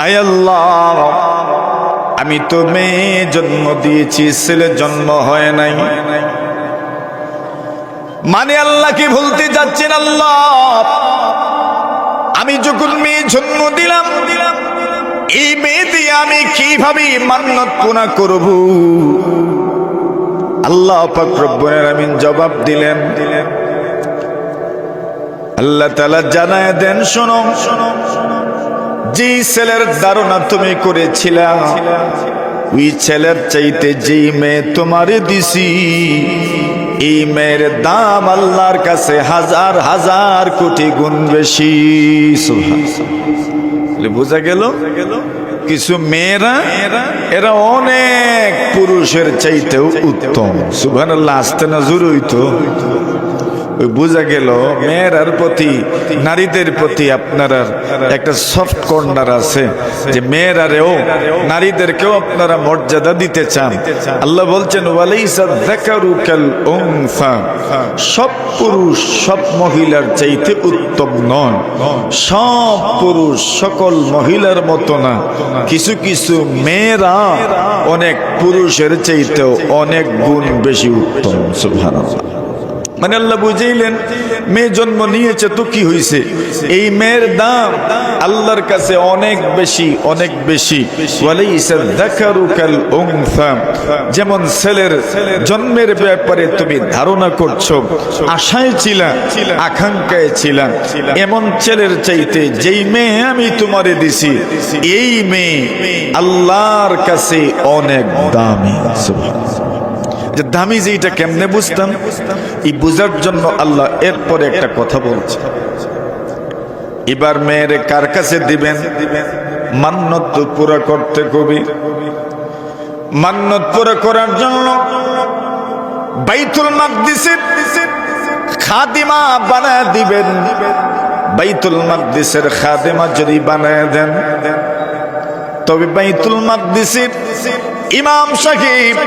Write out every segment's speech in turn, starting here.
আয় আল্লাহ, আমি তো মেয়ে জন্ম দিয়েছি, ছেলে জন্ম হয় নাই। মানে আল্লাহকে বলতে যাচ্ছেন, আল্লাহ আমি যখন মেয়ে জন্ম দিলাম, এই মেয়ে দিয়ে আমি কিভাবে মান্নত পুরা করব? আল্লাহ পাক রব্বুল আলামিন জবাব দিলেন। আল্লাহ তাআলা জানায় দেন, শোনো, যে ছেলের ধারণা তুমি করেছিলা, ওই ছেলের চাইতে যে মেয়ে তোমারে দিছি, এই মেয়ের দাম আল্লাহর কাছে হাজার হাজার কোটি গুণ বেশি। সুবহানাল্লাহ। বোঝা গেল, কিছু মেয়েরা এরা অনেক পুরুষের চাইতেও উত্তম। সুবহানাল্লাহ। আসতে না জোরে হইতো। বোঝা গেল মেয়েরার প্রতি, নারীদের প্রতি আপনার একটা সফট কর্নার আছে, যে মেয়েরারেও নারীদেরকেও আপনারা মর্যাদা দিতে চান। আল্লাহ বলছেন, ওয়ালাইসা যাকারু কাল উনসা, সব পুরুষ সব মহিলার চাইতে উত্তম নয়। সব পুরুষ সকল মহিলার মতো না, কিছু কিছু মেয়েরা অনেক পুরুষের চাইতেও অনেক গুণ বেশি উত্তম। সুবহানাল্লাহ। মানে আল্লাহ বুঝাইলেন, মেয়ে জন্ম নিয়েছে তো কি হয়েছে, এই মেয়ের দাম আল্লাহর কাছে অনেক বেশি, অনেক বেশি। ওয়ালাইসা যাকারু কাল উনসা, যেমন ছেলের জন্মের ব্যাপারে তুমি ধারণা করছো, আশায় ছিলা, আকাঙ্ক্ষায় ছিলা, এমন ছেলের চাইতে যেই মেয়ে আমি তোমারে দিছি, এই মেয়ে আল্লাহর কাছে অনেক দামি। সুবহানাল্লাহ। যে দামি যেটা কেমনে বুঝতাম, এই বুঝার জন্য আল্লাহ এরপরে একটা কথা বলছে। এবার মেয়েরে কার কাছে দিবেন? মান্নত পুরা করতে কবি, মান্নত পুরা করার জন্য বাইতুল মাকদিসের খাদিমা বানায় দিবেন। বাইতুল মাকদিসের খাদিমা যদি বানায় দেন, তবে বাইতুল মাকদিসের ইমাম সাহেব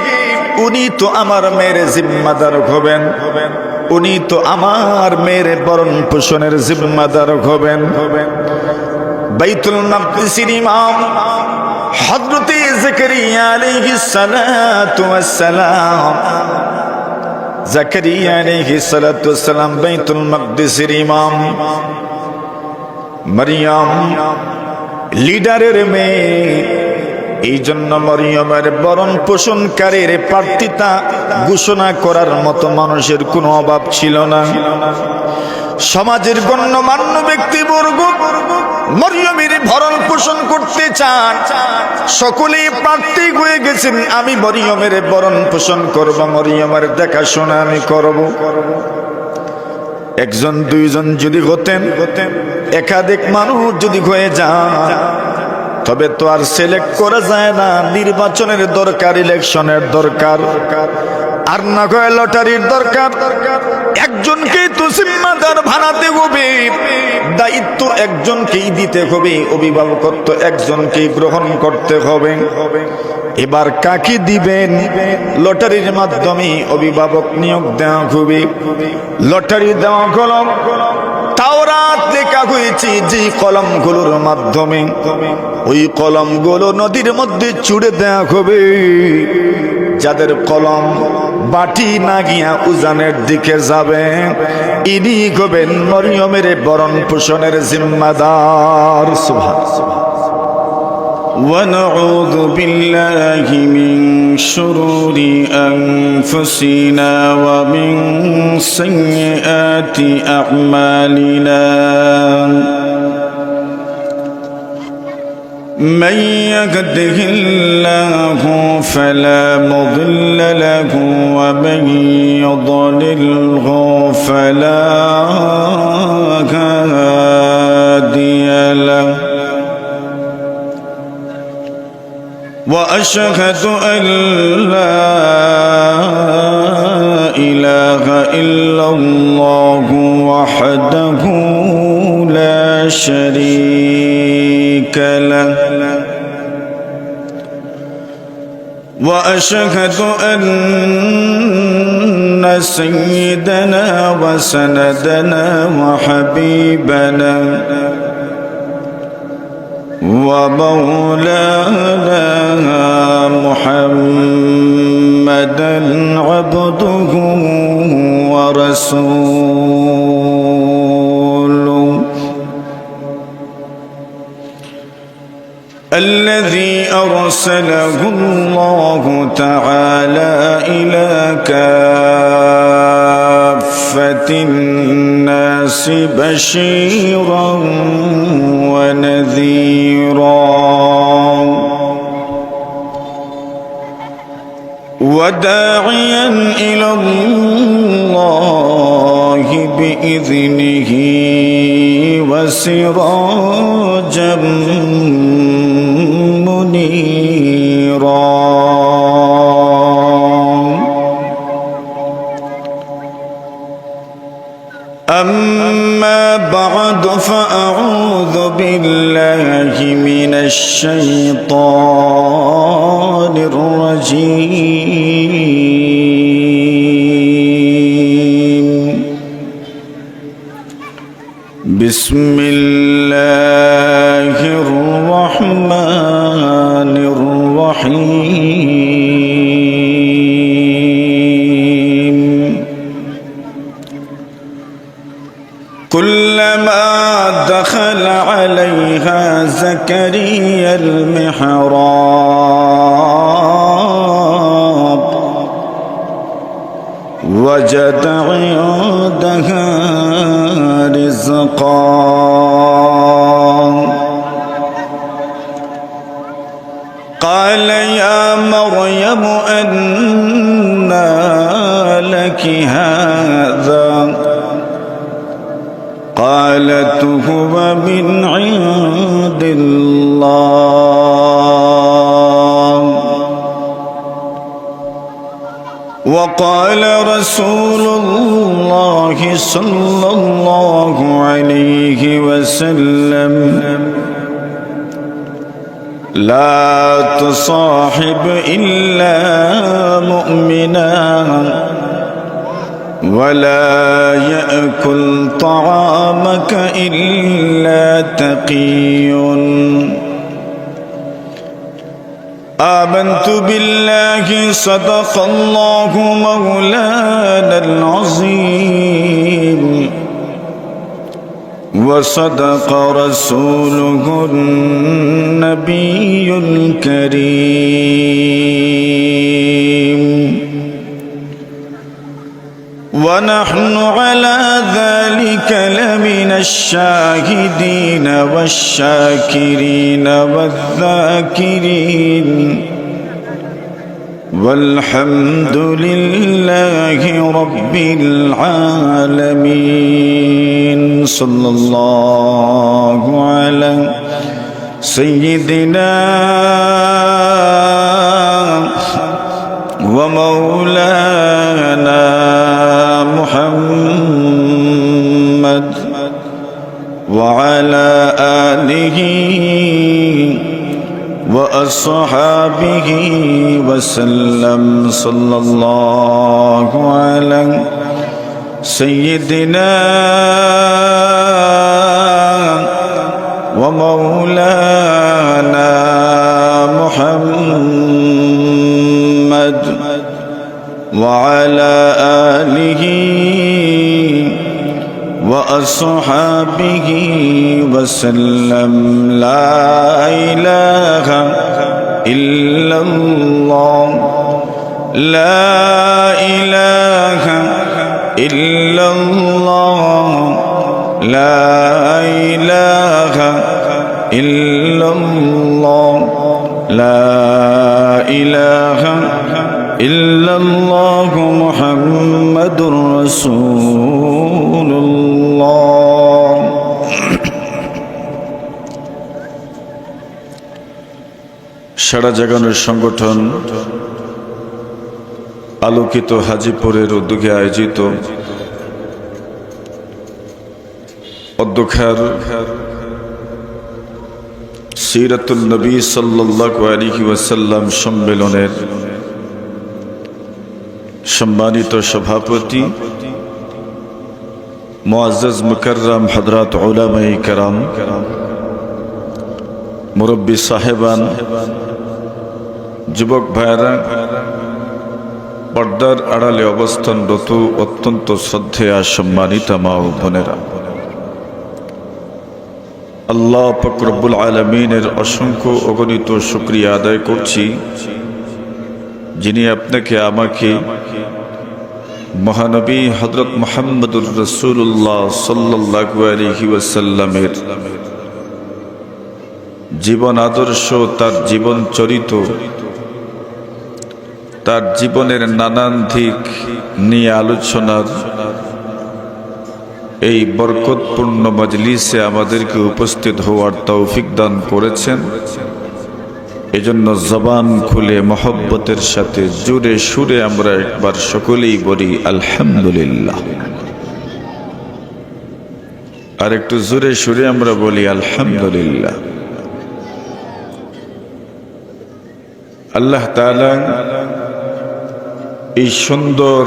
উনি তো আমার মেয়ের জিম্মাদার হবেন, উনি তো আমার মেয়ের বরণ পোষণের জিম্মাদার হবেন। বাইতুল মাকদিসের ইমাম হযরতে যাকারিয়া আলাইহিস সালাতু ওয়াস সালাম, যাকারিয়া আলাইহিস সালাতু ওয়াস সালাম বাইতুল মাকদিসের ইমাম। মারিয়াম লিডারের মেয়ে, এই জন্য মরিয়মের বরণ পোষণকারীর প্রার্থিতা ঘোষণা করার মতো মানুষের কোনো অভাব ছিল না। সমাজের গণ্যমান্য ব্যক্তিবর্গ মরিয়মের ভরণ পোষণ করতে চান, সকলেই প্রার্থী হয়ে গেছেন, আমি মরিয়মের বরণ পোষণ করব, মরিয়মের দেখাশোনা আমি করব। একজন দুইজন যদি হতেন, একাধিক মানুষ যদি হয়ে যান, তবে তো আর সিলেক্ট করা যায় না, নির্বাচনের দরকার, ইলেকশনের দরকার, আর না হয় লটারির দরকার। একজনকেই তো জিম্মাদার বানাতে হবে, দায়িত্ব একজনকেই দিতে হবে, অভিভাবকত্ব একজনকেই গ্রহণ করতে হবে। এবার কাকে দিবেন? লটারির মাধ্যমে অভিভাবক নিয়োগ দেওয়া হবে। লটারি দেওয়া কলম, তাওরাত লেখা হয়েছে যে কলমগুলোর মাধ্যমে, ওই কলমগুলো নদীর মধ্যে ছুড়ে দেওয়া হবে। যাদের কলম বাটি না গিয়া উজানের দিকে যাবে, ইনি হবেন মরিয়মের বরণ পোষণের জিম্মাদার। সুবহানাল্লাহ। ونعوذ بالله من شرور أنفسنا ومن سيئات أعمالنا، من يهده الله فلا مضل له ومن يضلله فلا هادي له، وأشهد أن لا إله إلا الله وحده لا شريك له، وأشهد أن سيدنا وسندنا وحبيبنا ومولانا محمدا عبده ورسوله الذي أرسله الله تعالى إلى كافة الناس بشيرا ونذيرا وداعيا إلى الله بإذنه وسراجا منيرا أما بعد فأعوذ بالله من الشيطان الرجيم بسم الله الرحمن الرحيم كلما دخل عليها زكريا المحراب وجد عندها رزقا قال يا مريم أنى لك هذا قالت هو من عند الله وقال رسول الله صلى الله عليه وسلم لا تصاحب إلا مؤمنا ولا يأكل طعامك إلا تقي آمنت بالله صدق الله مولانا العظيم وصدق رسوله النبي الكريم ونحن على ذلك لمن الشاهدين والشاكرين والذاكرين والحمد لله رب العالمين صلى الله على سيدنا ومولانا محمد وعلى آله وأصحابه وسلم صلى الله على سيدنا ومولانا محمد وعلى آله وأصحابه وسلم لا إله إلا الله لا إله إلا الله لا إله إلا الله لا إله إلا الله محمد رسول الله সারা জাগানোর সংগঠন আলোকিত হাজীপুরের উদ্যোগে আয়োজিত অধ্যক্ষার সিরাতুল নবী সাল্লাল্লাহু আলাইহি ওয়াসাল্লাম সম্মেলনের সম্মানিত সভাপতি মুআজ্জাজ মুকাররম হযরত উলামায়ে কেরাম, মুরব্বী সাহেবান, যুবক ভাইয়েরা, পর্দার আড়ালে অবস্থানরত অত্যন্ত শ্রদ্ধেয়া সম্মানিতা মা ও বোনেরা, আল্লাহ পাক রব্বুল আলামিনের অসংখ্য অগণিত শুকরিয়া আদায় করছি, যিনি আপনাকে আমাকে মহানবী হযরত মুহাম্মদুর রাসূলুল্লাহ সাল্লাল্লাহু আলাইহি ওয়াসাল্লামের জীবন আদর্শ, তার জীবন চরিত, তার জীবনের নানান দিক নিয়ে আলোচনার এই বরকতপূর্ণ মজলিসে আমাদেরকে উপস্থিত হওয়ার তৌফিক দান করেছেন। এজন্য জবান খুলে মহব্বতের সাথে জোরে সুরে আমরা একবার সকলেই বলি আলহামদুলিল্লাহ। আর একটু জোরে সুরে আমরা বলি আলহামদুলিল্লাহ। আল্লাহ তাআলা এই সুন্দর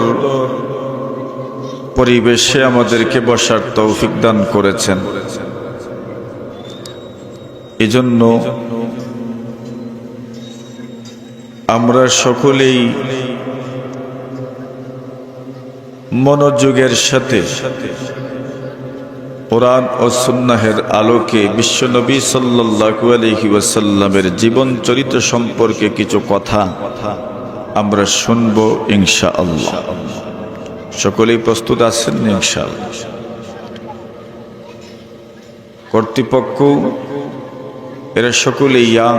পরিবেশে আমাদেরকে বসার তৌফিক দান করেছেন। এজন্য আমরা সকলেই মনোযোগের সাথে কোরআন ও সুন্নাহের আলোকে বিশ্বনবী সাল্লাল্লাহু আলাইহি ওয়াসাল্লামের জীবন চরিত্র সম্পর্কে কিছু কথা আমরা শুনবো ইনশাআল্লাহ। সকলেই প্রস্তুত আছেন ইনশাআল্লাহ? কর্তৃপক্ষ এরা সকলেই ইয়াং,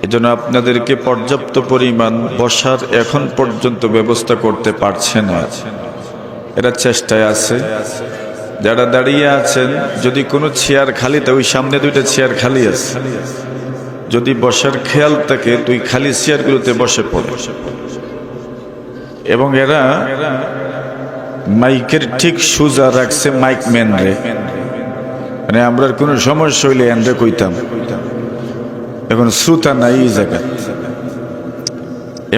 এজন্য আপনাদেরকে পর্যাপ্ত পরিমাণ বসার এখন পর্যন্ত ব্যবস্থা করতে পারছে না। এরা চেষ্টায় আছে। যারা দাঁড়িয়ে আছেন, যদি কোনো চেয়ার খালি থাকে, ওই সামনে দুইটা চেয়ার খালি আছে, যদি বসার খেয়াল থাকে তুই খালি চেয়ারগুলোতে বসে পড়ে। এবং এরা মাইকের ঠিক সোজা রাখছে মাইক ম্যান রে, মানে আমরা কোনো সমস্যা হইলে এনরে কইতাম, এখন শ্রোতা নাই এই জায়গা।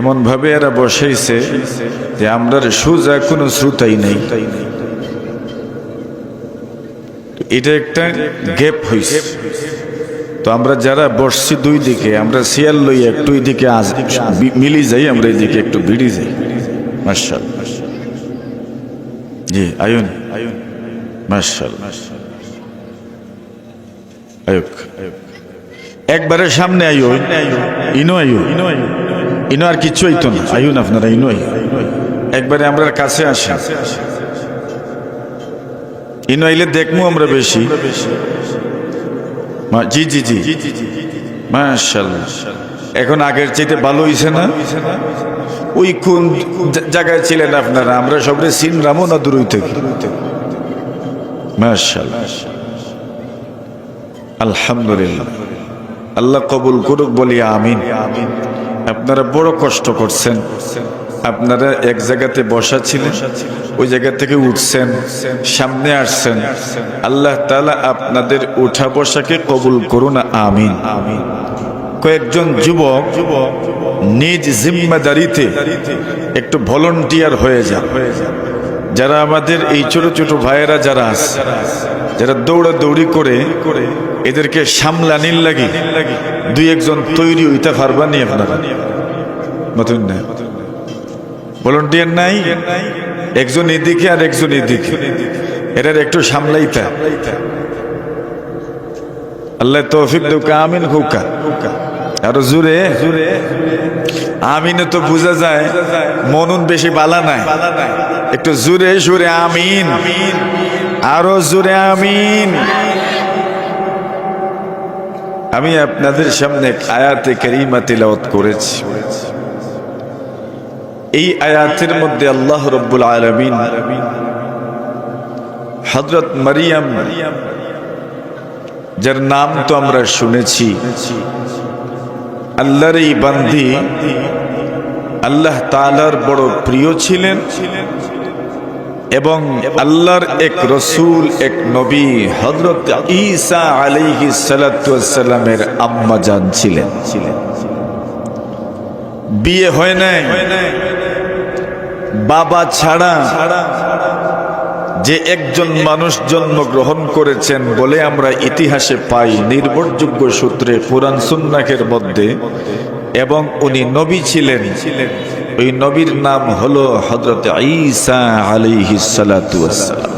এমন ভাবে এরা বসাইছে যে আমরা সোজা কোনো শ্রোতাই নেই। এটা একটা গ্যাপ হইছে। তো আমরা যারা বসছি দুই দিকে, আমরা চেয়ার লই একটু এদিকে মিলি যাই, আমরা এদিকে একটু ভিড়ি যাই। মাশাআল্লাহ, জি আয়ুন, মাশাআল্লাহ, আয়ুক একবারে সামনে আয়ো, ইনো আয়ো, ইনো আর কিছু হইতো না, আয়ুন আপনারা ইনো আয়ো, একবারে আমরা কাছে আসেন। ইনো আইলে দেখবো আমরা বেশি। জি জি জি, মাশাআল্লাহ। এখন আগের চাইতে ভালো হইছে না? ওই কোন জায়গায় ছিলেন আপনারা? আমরা সবরে চিনলামও না দূর থেকে। মাশাআল্লাহ, আলহামদুলিল্লাহ। আল্লাহ কবুল করুক, বলি আমিন। আপনারা বড় কষ্ট করছেন। আপনারা এক জায়গাতে বসা ছিলেন, ওই জায়গা থেকে উঠছেন, সামনে আসছেন। আল্লাহ তাআলা আপনাদের উঠা বসাকে কবুল করুন, আমিন। কয়েকজন যুবক নিজ জিম্মাদারিতে একটু ভলান্টিয়ার হয়ে যান। যারা আমাদের এই ছোট ছোট ভাইয়েরা যারা আছে, যারা দৌড়াদৌড়ি করে এদেরকে সামলানির লাগি দুই একজন তৈরি হইতে পারবানি আপনারা? নতুন না ভলান্টিয়ার নাই, একজন এদিকে আর একজন এদিকে, এটার একটু সামলাইতা। আল্লাহ তৌফিক দেউক, আমিন হুকা। আর জোরে আমিনে তো বোঝা যায় মনন বেশি বালা নাই, একটু জোরে জোরে আমিন, আরো জোরে আমিন। আমি আপনাদের সামনে আয়াতে কারিমা তিলাওয়াত করেছি। এই আয়াতের মধ্যে আল্লাহ রাব্বুল আলামিন হযরত মারিয়াম, যার নাম তো আমরা শুনেছি, আল্লাহর এই বান্দি, আল্লাহ তাআলার বড় প্রিয় ছিলেন এবং আল্লাহর এক রসুল, এক নবী হযরত ঈসা আলাইহিস সালাতু ওয়াস সালামের আম্মা জান ছিলেন। বিয়ে হয় নাই, বাবা ছাড়া যে একজন মানুষ জন্মগ্রহণ করেছেন বলে আমরা ইতিহাসে পাই নির্ভরযোগ্য সূত্রে কুরআন সুন্নাহের মধ্যে, এবং উনি নবী ছিলেন। ওই নবীর নাম হলো হযরত ঈসা আলাইহিস সালাতু ওয়াসসালাম।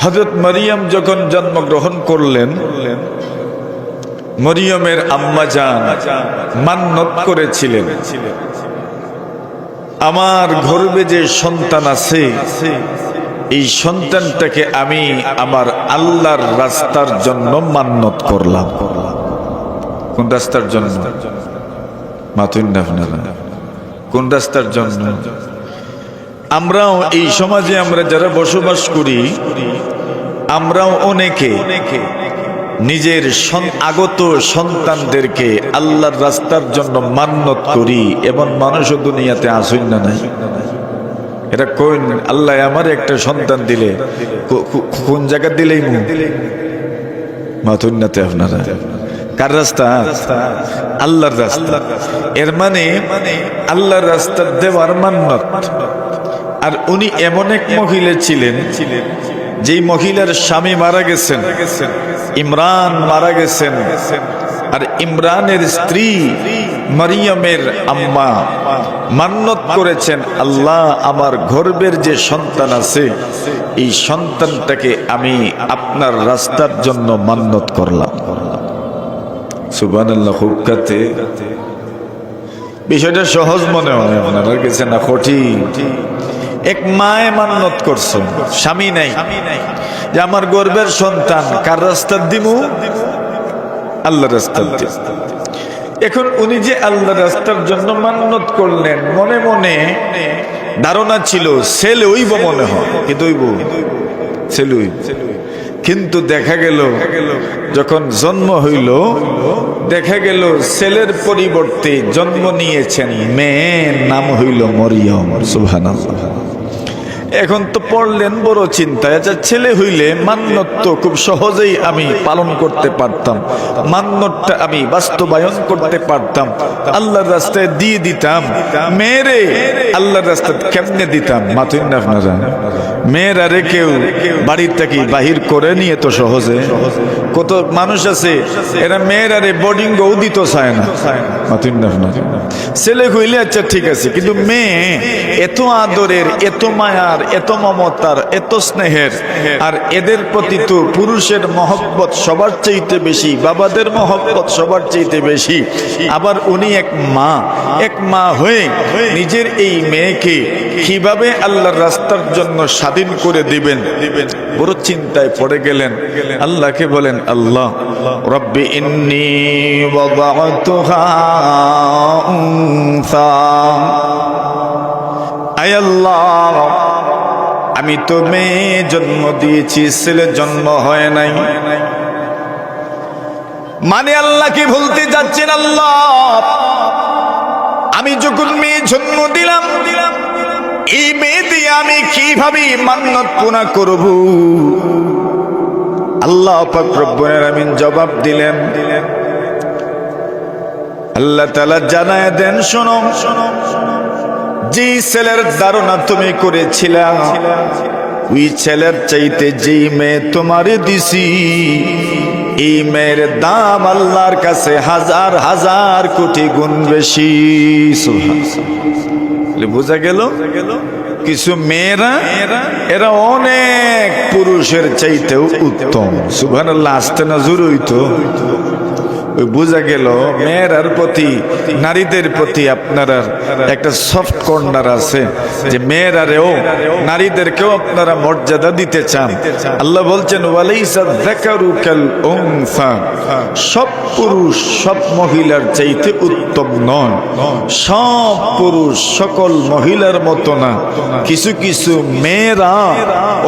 হযরত মারিয়াম যখন জন্মগ্রহণ করলেন, মরিয়মের আম্মা জান মান্নত করেছিলেন, আমার গর্ভে যে সন্তান আছে এই সন্তানটাকে আমি আমার আল্লাহর রাস্তার জন্য মান্নত করলাম। কোন রাস্তার জন্য? মাতুন না আপনারা, কোন রাস্তার জন্য? আমরাও এই সমাজে আমরা যারা বসবাস করি, আমরাও অনেকে নিজের আগত সন্তানদেরকে আল্লাহর রাস্তার জন্য মান্নত করি। এবং মানুষও দুনিয়াতে আসুন না নাই, এটা কোন আল্লাহ আমার একটা সন্তান দিলে কোন জায়গা দিলেই মাথুন্নাতে আপনারা কার রাস্তা? আল্লাহর রাস্তা। এর মানে আল্লাহর রাস্তা দেওয়ার মান্নত। আর উনি এমন এক মহিলা ছিলেন যেই মহিলার স্বামী মারা গেছেন, ইমরান মারা গেছেন। আর ইমরানের স্ত্রী মারিয়ামের আম্মা মান্নত করেছেন, আল্লাহ আমার গর্ভের যে সন্তান আছে এই সন্তানটাকে আমি আপনার রাস্তার জন্য মান্নত করলাম। সুবহানাল্লাহ। খুব কাতে বিষয়টা সহজ মনে হয় আপনার কাছে না? কঠিন। এক মায়ে মান্নত করছেন, স্বামী নাই, যে আমার গর্ভের সন্তান কার রাস্তার দিমু? আল্লাহর রাস্তার দিব। এখন উনি যে আল্লাহর রাস্তার জন্য মান্নত করলেন, মনে মনে ধারণা ছিল ছেলে হইব, মনে হয় কিন্তু হইব ছেলে হইব। কিন্তু দেখা গেল যখন জন্ম হইল, দেখা গেল ছেলের পরিবর্তে জন্ম নিয়েছেন মেয়ের নাম হইল মরিয়ম। সুবহানাল্লাহ। এখন তো পড়লেন বড় চিন্তায়, আচ্ছা ছেলে হইলে মান্নত তো খুব সহজেই আমি পালন করতে পারতাম, মান্নতটা আমি বাস্তবায়ন করতে পারতাম, আল্লাহর রাস্তায় দিয়ে দিতাম। মেয়েরে আল্লাহর রাস্তায় কেমনে দিতাম? মাতুন না আপনারা? মেয়েরা রে কেউ বাড়ির থেকে বাহির করে নিয়ে তো সহজে, কত মানুষ আছে এরা মেয়েরা রে বোর্ডিং গৌ দিত চায় না। মাতুন না আপনারা? ছেলে হইলে আচ্ছা ঠিক আছে, কিন্তু মেয়ে এত আদরের, এত মায়ার, এত মমতার, এত স্নেহের, আর এদের প্রতি তো পুরুষের মহব্বত সবার চাইতে বেশি, বাবাদের মহব্বত সবার চাইতে বেশি। আবার উনি এক মা হয়ে নিজের এই মেয়েকে কিভাবে আল্লাহর রাস্তার জন্য স্বাধীন করে দিবেন, বড় চিন্তায় পড়ে গেলেন। আল্লাহকে বলেন, আল্লাহ রব্বি ইন্নী ওয়াদাতুহা উনসা, আয় আল্লাহ আমি তো মেয়ে জন্ম দিয়েছি, ছেলে জন্ম হয় নাই। মানে আল্লাহ কি বলতে যাচ্ছেন? আল্লাহ আমি যখন মেয়ে জন্ম দিলাম, এই মেয়ে দিয়ে আমি কিভাবে মান্নত পুরা করব? আল্লাহ পাক রব্বুল আলামিন জবাব দিলেন। আল্লাহ তাআলা জানায় দেন, শোনো, যে ছেলের ধারণা তুমি করেছিলা, ওই ছেলের চাইতে যেই মেয়ে তোমারে দিছি, এই মেয়ের দাম আল্লাহর কাছে হাজার হাজার কোটি গুণ বেশি। বোঝা গেল? কিছু মেয়েরা এরা অনেক পুরুষের চাইতেও উত্তম। সুবহানাল্লাহ। আসতে না জোর হইতো। বোঝা গেল মেয়েরার প্রতি, নারীদের প্রতি আপনারা একটা সফট কর্নার আছে, যে মেয়েরারেও, নারীদেরকেও আপনারা মর্যাদা দিতে চান। আল্লাহ বলছেন, ওয়ালাইসা যাকারু কাল উনসা, সব পুরুষ সব মহিলার চাইতে উত্তম নয়, সব পুরুষ সকল মহিলার মতো না। কিছু কিছু মেয়েরা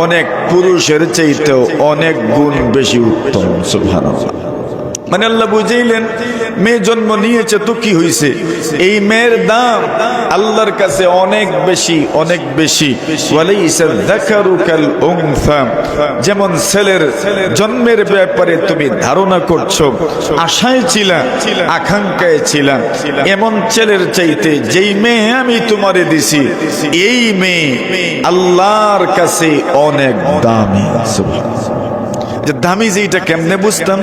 অনেক পুরুষের চাইতেও অনেক গুণ বেশি উত্তম। সুবহানাল্লাহ। মানে আল্লাহ বুঝাইলেন মেয়ে জন্ম নিয়েছে তো কি হয়েছে, এই মেয়ের দাম আল্লাহর কাছে অনেক বেশি, অনেক বেশি। ওয়ালাইসা যাকারু কাল উনসা, যেমন ছেলের জন্মের ব্যাপারে তুমি ধারণা করছো, আশায় ছিলা, আকাঙ্ক্ষায় ছিলা, এমন ছেলের চাইতে যেই মেয়ে আমি তোমারে দিছি এই মেয়ে আল্লাহর কাছে অনেক দামি। সুবহানাল্লাহ। যে দামি যেটা কেমনে বুঝতাম,